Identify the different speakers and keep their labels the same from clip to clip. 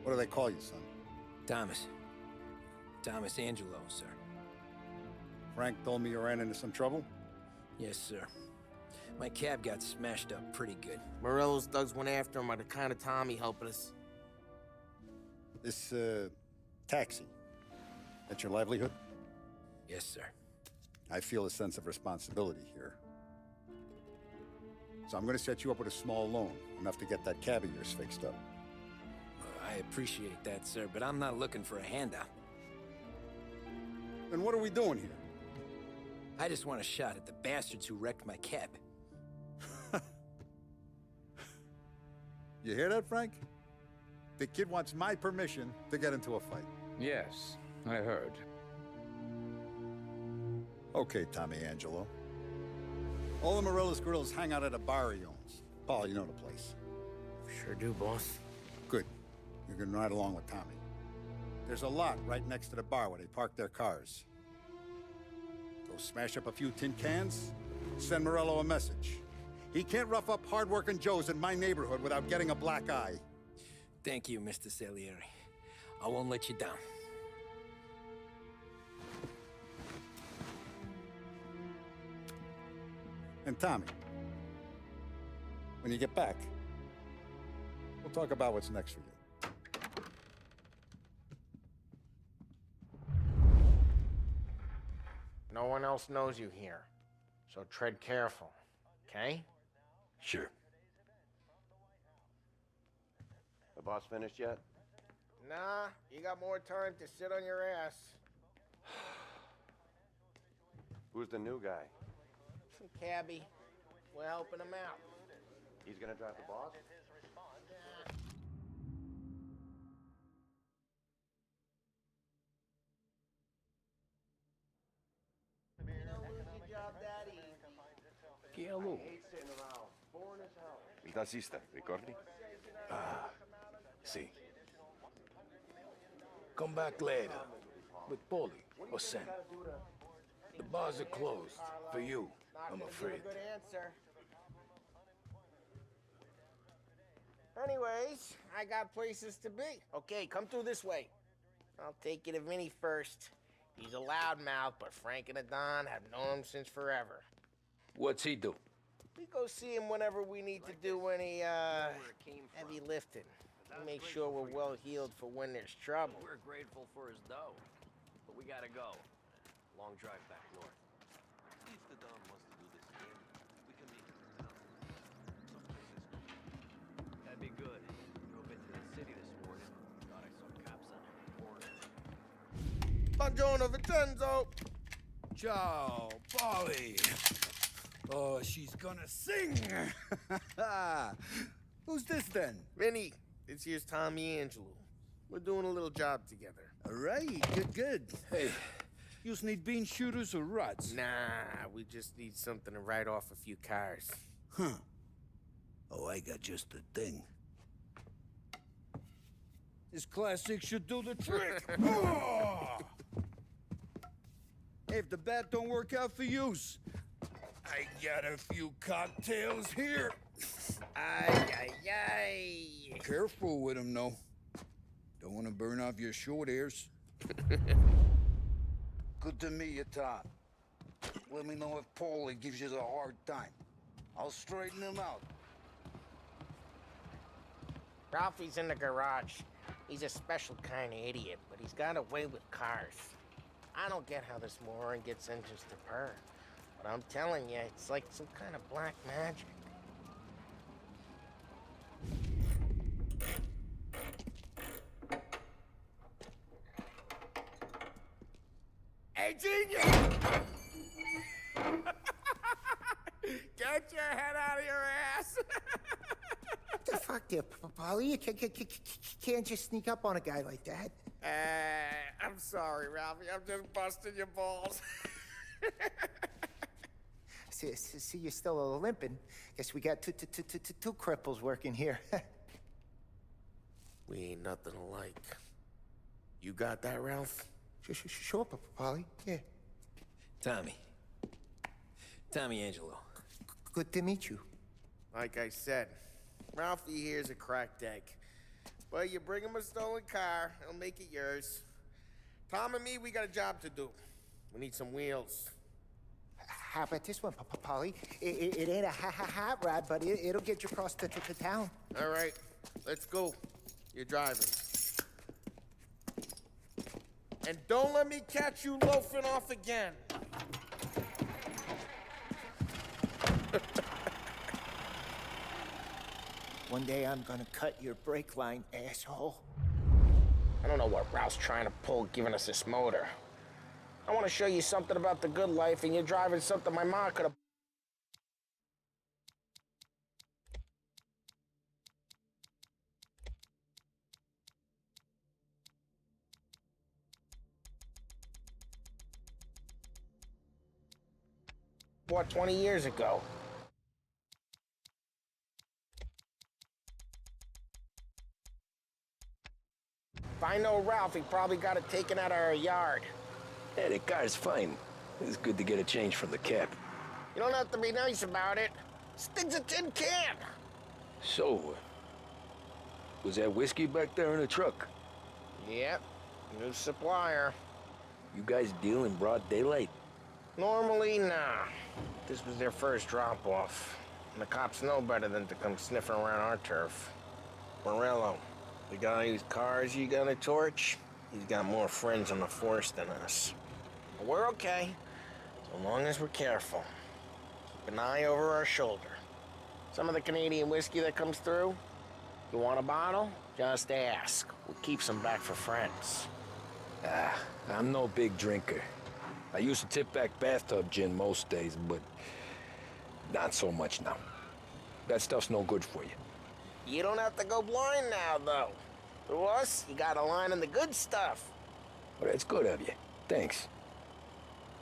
Speaker 1: What do they call you, son?
Speaker 2: Thomas. Thomas Angelo, sir.
Speaker 1: Frank told me you ran into some trouble?
Speaker 2: Yes, sir. My cab got smashed up pretty good.
Speaker 3: Morello's thugs went after him on account of Tommy helping us.
Speaker 1: This, taxi. That's your livelihood?
Speaker 2: Yes, sir.
Speaker 1: I feel a sense of responsibility here. So I'm gonna set you up with a small loan, enough to get that cab of yours fixed up.
Speaker 2: I appreciate that, sir, but I'm not looking for a handout.
Speaker 1: Then what are we doing here?
Speaker 2: I just want a shot at the bastards who wrecked my cab.
Speaker 1: You hear that, Frank? The kid wants my permission to get into a fight.
Speaker 4: Yes, I heard.
Speaker 1: Okay, Tommy Angelo. All the Morello's girls hang out at a bar he owns. Paul, you know the place.
Speaker 3: Sure do, boss.
Speaker 1: Good. You're gonna ride along with Tommy. There's a lot right next to the bar where they park their cars. Go smash up a few tin cans, send Morello a message. He can't rough up hard-working Joes in my neighborhood without getting a black eye.
Speaker 2: Thank you, Mr. Salieri. I won't let you down.
Speaker 1: And Tommy, when you get back, we'll talk about what's next for you.
Speaker 3: No one else knows you here, so tread careful, okay?
Speaker 2: Sure.
Speaker 5: The boss finished yet?
Speaker 3: Nah, you got more time to sit on your ass.
Speaker 5: Who's the new guy?
Speaker 3: Some cabbie. We're helping him out.
Speaker 5: He's gonna drive the boss?
Speaker 4: Che allo?
Speaker 5: Il tassista, ricordi?
Speaker 4: Sì. Come back later. With Paulie or Sam. The bars are closed. For you, I'm afraid.
Speaker 3: Good answer. Anyways, I got places to be. Okay, come through this way. I'll take you to Vinny first. He's a loudmouth, but Frank and the Don have known him since forever.
Speaker 4: What's he do?
Speaker 3: We go see him whenever we need to do any, heavy lifting. We make sure we're well healed for when there's trouble.
Speaker 6: We're grateful for his dough, but we gotta go. Long drive back north. See if the Don wants to do this again. We can meet him in town. That'd be good. Drove into the city this morning. Thought I saw cops on every corner.
Speaker 3: Buongiorno, Vincenzo!
Speaker 7: Ciao, Polly. Oh, she's gonna sing. Who's this then?
Speaker 3: Vinny, this here's Tommy Angelo. We're doing a little job together.
Speaker 7: All right, good. Hey, you need bean shooters or rods?
Speaker 3: Nah, we just need something to write off a few cars.
Speaker 7: Huh. Oh, I got just the thing. This classic should do the trick. Oh! Hey, if the bat don't work out for yous, I got a few cocktails here.
Speaker 3: Ay.
Speaker 7: Careful with them, though. Don't want to burn off your short hairs. Good to meet you, Tom. Let me know if Paulie gives you a hard time. I'll straighten him out.
Speaker 3: Ralphie's in the garage. He's a special kind of idiot, but he's got a way with cars. I don't get how this moron gets engines to purr. But I'm telling you, it's like some kind of black magic. Hey, genius! Get your head out of your ass!
Speaker 8: What the fuck there, Polly? You can't just sneak up on a guy like that.
Speaker 3: I'm sorry, Ralphie. I'm just busting your balls.
Speaker 8: See, you're still limping. Guess we got two cripples working here.
Speaker 3: We ain't nothing alike. You got that, Ralph?
Speaker 8: Sure, Polly. Yeah.
Speaker 2: Tommy Angelo.
Speaker 8: Good to meet you.
Speaker 3: Like I said, Ralphie here's a cracked egg. But you bring him a stolen car, he'll make it yours. Tom and me, we got a job to do. We need some wheels.
Speaker 8: How about this one, Polly? It ain't a hot rod, but it'll get you across to town.
Speaker 3: All right, let's go. You're driving. And don't let me catch you loafing off again.
Speaker 8: One day I'm gonna cut your brake line, asshole.
Speaker 3: I don't know what Ralph's trying to pull giving us this motor. I want to show you something about the good life, and you're driving something my mom could have... bought 20 years ago. If I know Ralph, he probably got it taken out of our yard.
Speaker 2: Yeah, the car's fine. It's good to get a change from the cab.
Speaker 3: You don't have to be nice about it. This thing's a tin can.
Speaker 2: So, was that whiskey back there in the truck?
Speaker 3: Yep, new supplier.
Speaker 2: You guys deal in broad daylight?
Speaker 3: Normally, nah. This was their first drop-off. And the cops know better than to come sniffing around our turf. Morello, the guy whose cars you got a torch, he's got more friends on the force than us. But we're okay, so long as we're careful. Keep an eye over our shoulder. Some of the Canadian whiskey that comes through, you want a bottle? Just ask. We keep some back for friends.
Speaker 2: I'm no big drinker. I used to tip back bathtub gin most days, but not so much now. That stuff's no good for you.
Speaker 3: You don't have to go blind now, though. Through us, you got a line in the good stuff.
Speaker 2: Well, that's good of you. Thanks.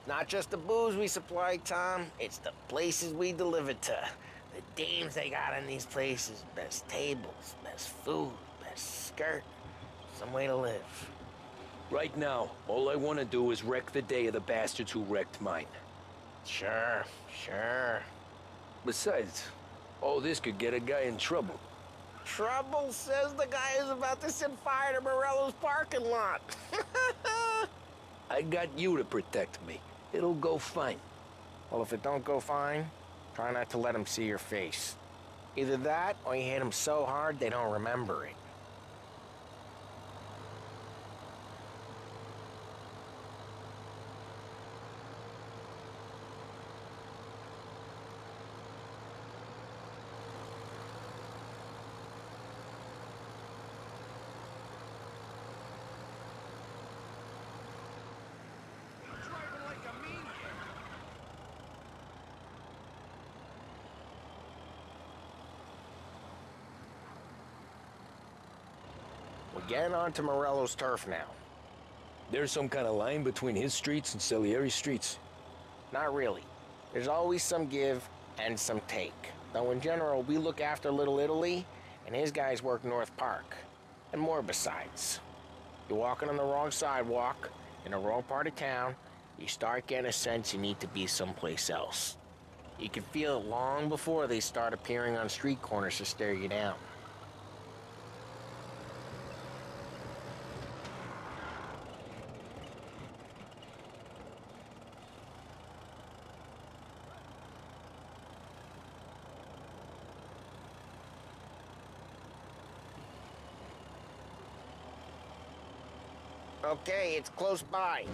Speaker 3: Not just the booze we supply, Tom. It's the places we deliver to. The dames they got in these places. Best tables, best food, best skirt. Some way to live.
Speaker 2: Right now, all I want to do is wreck the day of the bastards who wrecked mine.
Speaker 3: Sure.
Speaker 2: Besides, all this could get a guy in trouble.
Speaker 3: Trouble says the guy is about to set fire to Morello's parking lot.
Speaker 2: I got you to protect me. It'll go fine.
Speaker 3: Well, if it don't go fine, try not to let him see your face. Either that, or you hit him so hard they don't remember it. We're getting onto Morello's turf now.
Speaker 2: There's some kind of line between his streets and Salieri's streets.
Speaker 3: Not really. There's always some give and some take. Though in general, we look after Little Italy, and his guys work North Park. And more besides. You're walking on the wrong sidewalk, in the wrong part of town, you start getting a sense you need to be someplace else. You can feel it long before they start appearing on street corners to stare you down. Okay, it's close by.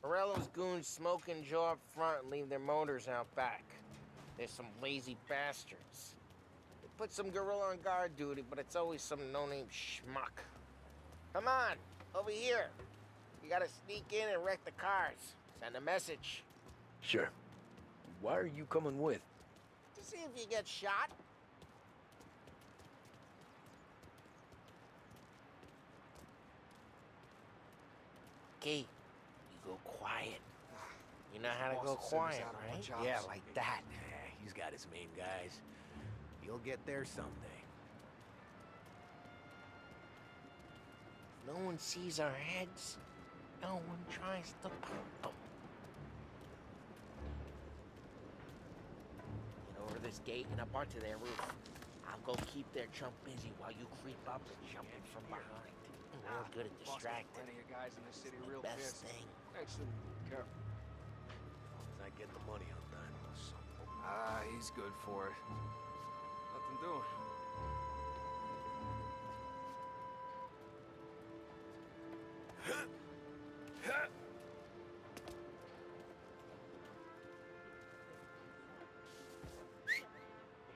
Speaker 3: Morello's goons smoke and jaw up front and leave their motors out back. They're some lazy bastards. They put some gorilla on guard duty, but it's always some no-name schmuck. Come on, over here. You gotta sneak in and wreck the cars. Send a message.
Speaker 2: Sure. Why are you coming with?
Speaker 3: To see if you get shot. Okay, you go quiet. You know how to go quiet, right?
Speaker 9: Yeah, like that. He's got his main guys. You'll get there someday.
Speaker 3: No one sees our heads. No one tries to pop them. this gate and up onto their roof. I'll go keep their chump busy while you creep up and jump in from behind. I'm real good at distracting.
Speaker 9: Plenty of guys in this city
Speaker 3: My
Speaker 9: real
Speaker 3: best
Speaker 9: pissed.
Speaker 3: thing.
Speaker 9: Actually, careful. I get the money on time. He's good for it. Nothing doing.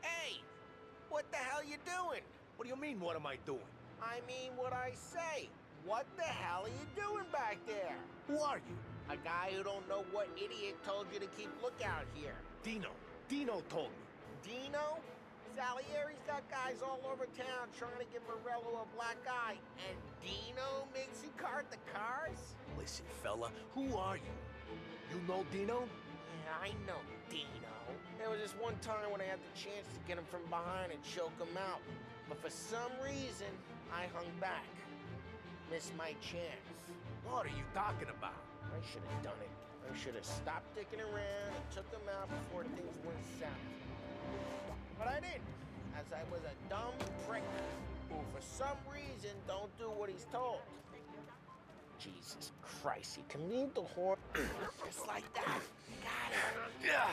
Speaker 3: Hey! What the hell you doing?
Speaker 9: What do you mean, what am I doing?
Speaker 3: I mean what I say. What the hell are you doing back there?
Speaker 9: Who are you?
Speaker 3: A guy who don't know what idiot told you to keep lookout here.
Speaker 9: Dino. Dino told me.
Speaker 3: Dino? Salieri's got guys all over town trying to give Morello a black eye, and Dino makes you cart the cars?
Speaker 9: Listen, fella, who are you? You know Dino?
Speaker 3: Yeah, I know Dino. There was this one time when I had the chance to get him from behind and choke him out. But for some reason, I hung back. Missed my chance.
Speaker 9: What are you talking about?
Speaker 3: I should have done it. I should have stopped dicking around and took him out before things went south. But I didn't, as I was a dumb prick who for some reason don't do what he's told. Jesus Christ, he can leave the horn just like that. Got it.
Speaker 9: Yeah.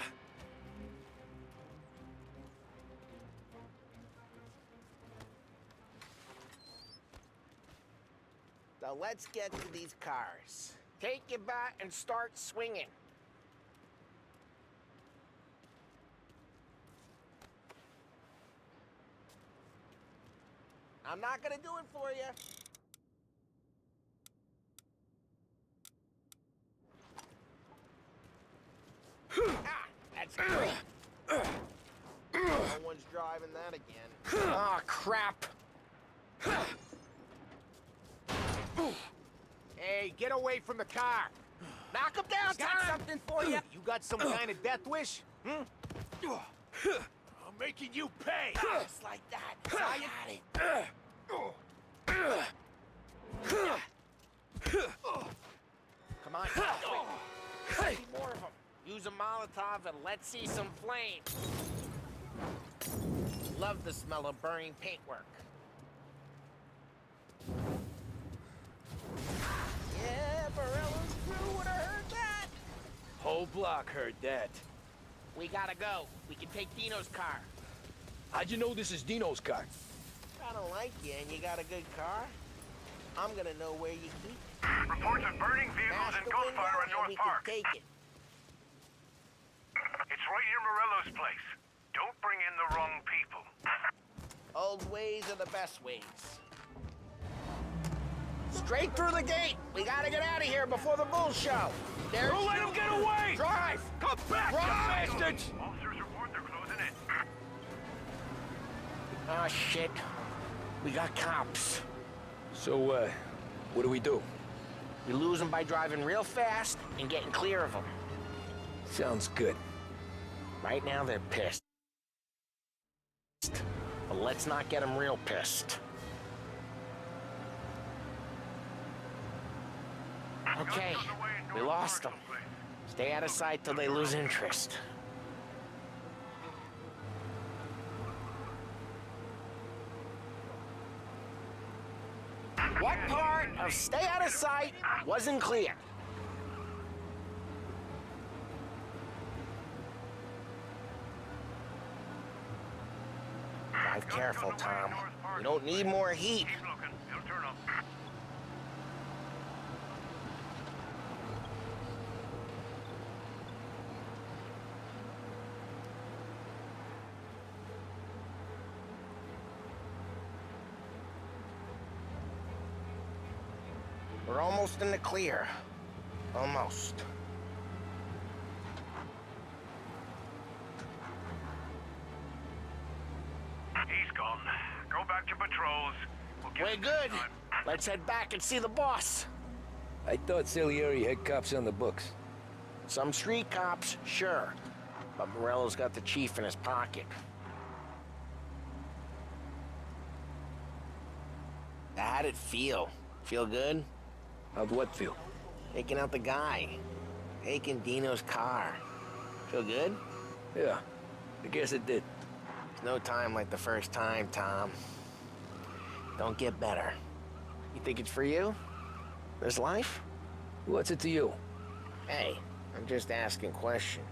Speaker 3: So let's get to these cars. Take your bat and start swinging. I'm not gonna do it for you. Ah, that's great. No one's driving that again. Ah, crap.
Speaker 9: Hey, get away from the car!
Speaker 3: Knock him down,
Speaker 9: Got
Speaker 3: Tom.
Speaker 9: something for you? You got some kind of death wish? I'm making you pay!
Speaker 3: Just like that. I got it. Come on, quick. See more of them. Use a Molotov and let's see some flames. Love the smell of burning paintwork. Yeah, Morello's crew would have heard that.
Speaker 2: Whole block heard that.
Speaker 3: We gotta go. We can take Dino's car.
Speaker 2: How'd you know this is Dino's car?
Speaker 3: I don't like you and you got a good car. I'm gonna know where you keep it.
Speaker 10: Reports of burning vehicles
Speaker 3: Smash
Speaker 10: and
Speaker 3: the
Speaker 10: gunfire
Speaker 3: window
Speaker 10: on
Speaker 3: and we
Speaker 10: North Park.
Speaker 3: can take it.
Speaker 10: It's right near Morello's place. Don't bring in the wrong people.
Speaker 3: Old ways are the best ways. Straight through the gate. We gotta get out of here before the bull show. There's
Speaker 2: Don't let him get away!
Speaker 3: Drive!
Speaker 2: Come back, you bastards!
Speaker 10: Officers report they're closing in.
Speaker 3: Oh, shit. We got cops.
Speaker 2: So, what do we do?
Speaker 3: We lose them by driving real fast and getting clear of them.
Speaker 2: Sounds good.
Speaker 3: Right now, they're pissed. But let's not get them real pissed. Okay, we lost them. Stay out of sight till they lose interest. What part of stay out of sight wasn't clear? Drive careful, Tom. We don't need more heat.
Speaker 10: Keep looking. He'll turn up.
Speaker 3: We're almost in the clear. Almost.
Speaker 10: He's gone. Go back to patrols. We'll get
Speaker 3: We're
Speaker 10: him
Speaker 3: good.
Speaker 10: this time.
Speaker 3: Let's head back and see the boss.
Speaker 2: I thought Salieri had cops on the books.
Speaker 3: Some street cops, sure. But Morello's got the chief in his pocket. How'd it feel? Feel good?
Speaker 2: How'd what feel?
Speaker 3: Taking out the guy. Taking Dino's car. Feel good?
Speaker 2: Yeah. I guess it did.
Speaker 3: There's no time like the first time, Tom. Don't get better. You think it's for you? This life?
Speaker 2: What's it to you?
Speaker 3: Hey, I'm just asking questions.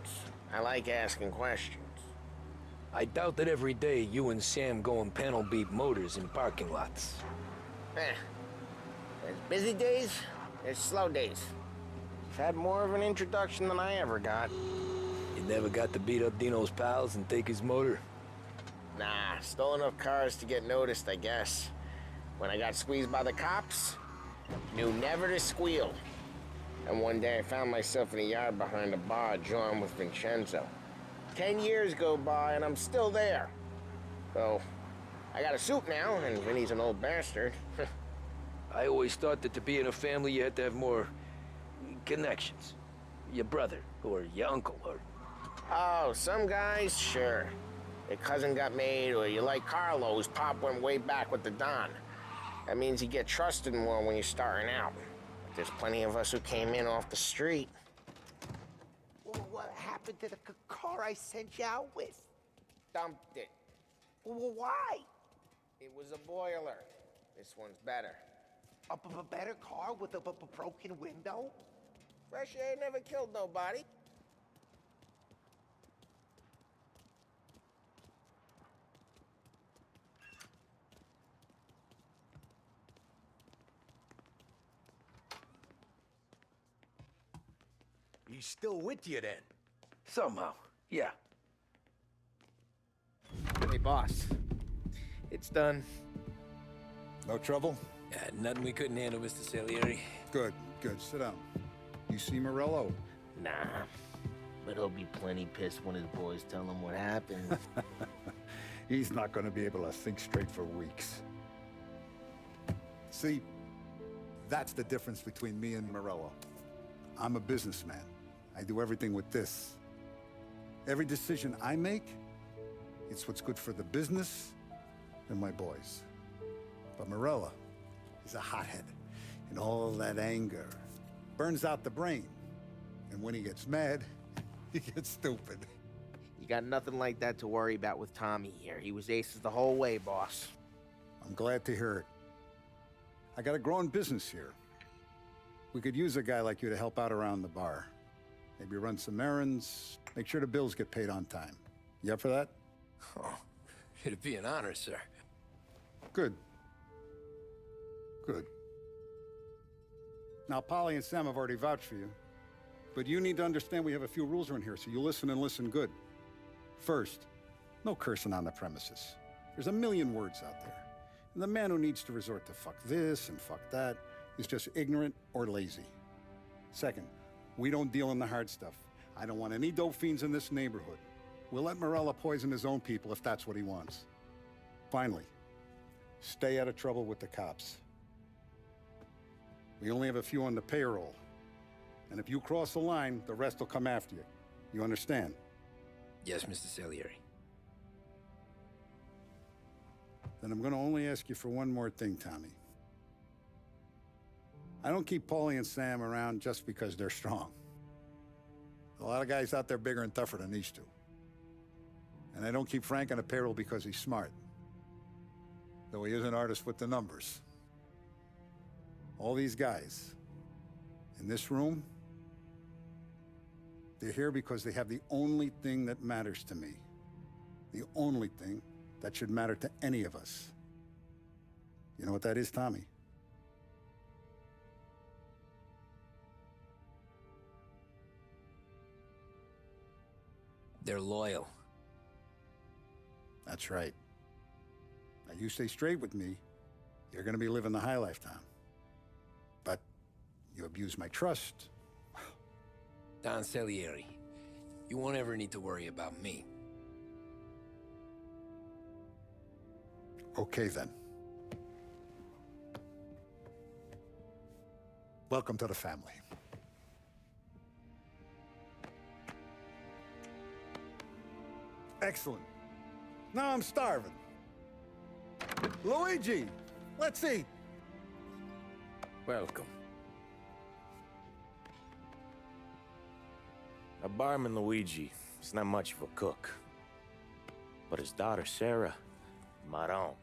Speaker 3: I like asking questions.
Speaker 2: I doubt that every day you and Sam go and panel beat motors in parking lots.
Speaker 3: There's busy days, there's slow days. I've had more of an introduction than I ever got.
Speaker 2: You never got to beat up Dino's pals and take his motor?
Speaker 3: Nah, stole enough cars to get noticed, I guess. When I got squeezed by the cops, knew never to squeal. And one day I found myself in a yard behind a bar drawing with Vincenzo. 10 years go by and I'm still there. So, I got a suit now, and Vinny's an old bastard.
Speaker 2: I always thought that to be in a family you had to have more connections. Your brother, or your uncle, or...
Speaker 3: Oh, some guys, sure. Your cousin got made, or you like Carlos, Pop went way back with the Don. That means you get trusted more when you're starting out. But there's plenty of us who came in off the street.
Speaker 8: Well, what happened to the car I sent you out with?
Speaker 3: Dumped it.
Speaker 8: Well, why?
Speaker 3: It was a boiler. This one's better.
Speaker 8: A better car with a broken window?
Speaker 3: Fresh air never killed nobody.
Speaker 9: He's still with you then?
Speaker 2: Somehow, yeah.
Speaker 3: Hey, boss. It's done.
Speaker 1: No trouble?
Speaker 2: Nothing we couldn't handle, Mr. Salieri.
Speaker 1: Good, good. Sit down. You see Morello?
Speaker 3: Nah. But he'll be plenty pissed when his boys tell him what happened.
Speaker 1: He's not going to be able to think straight for weeks. See, that's the difference between me and Morello. I'm a businessman. I do everything with this. Every decision I make, it's what's good for the business and my boys. But Morello, he's a hothead. And all that anger burns out the brain. And when he gets mad, he gets stupid.
Speaker 3: You got nothing like that to worry about with Tommy here. He was aces the whole way, boss.
Speaker 1: I'm glad to hear it. I got a growing business here. We could use a guy like you to help out around the bar. Maybe run some errands, make sure the bills get paid on time. You up for that?
Speaker 2: Oh, it'd be an honor, sir.
Speaker 1: Good. Good. Now, Polly and Sam have already vouched for you. But you need to understand we have a few rules around here, so you listen and listen good. First, no cursing on the premises. There's a million words out there. And the man who needs to resort to fuck this and fuck that is just ignorant or lazy. Second, we don't deal in the hard stuff. I don't want any dope fiends in this neighborhood. We'll let Morella poison his own people if that's what he wants. Finally, stay out of trouble with the cops. We only have a few on the payroll. And if you cross the line, the rest will come after you. You understand?
Speaker 2: Yes, Mr. Salieri.
Speaker 1: Then I'm going to only ask you for one more thing, Tommy. I don't keep Paulie and Sam around just because they're strong. A lot of guys out there bigger and tougher than these two. And I don't keep Frank on a payroll because he's smart. Though he is an artist with the numbers. All these guys in this room, they're here because they have the only thing that matters to me. The only thing that should matter to any of us. You know what that is, Tommy?
Speaker 2: They're loyal.
Speaker 1: That's right. Now, you stay straight with me, you're gonna be living the high life, Tom. But you abuse my trust.
Speaker 2: Don Salieri, you won't ever need to worry about me.
Speaker 1: Okay, then. Welcome to the family. Excellent. Now I'm starving. Luigi, let's eat.
Speaker 6: Welcome. A barman Luigi is not much of a cook.
Speaker 11: But his daughter, Sarah, Maron,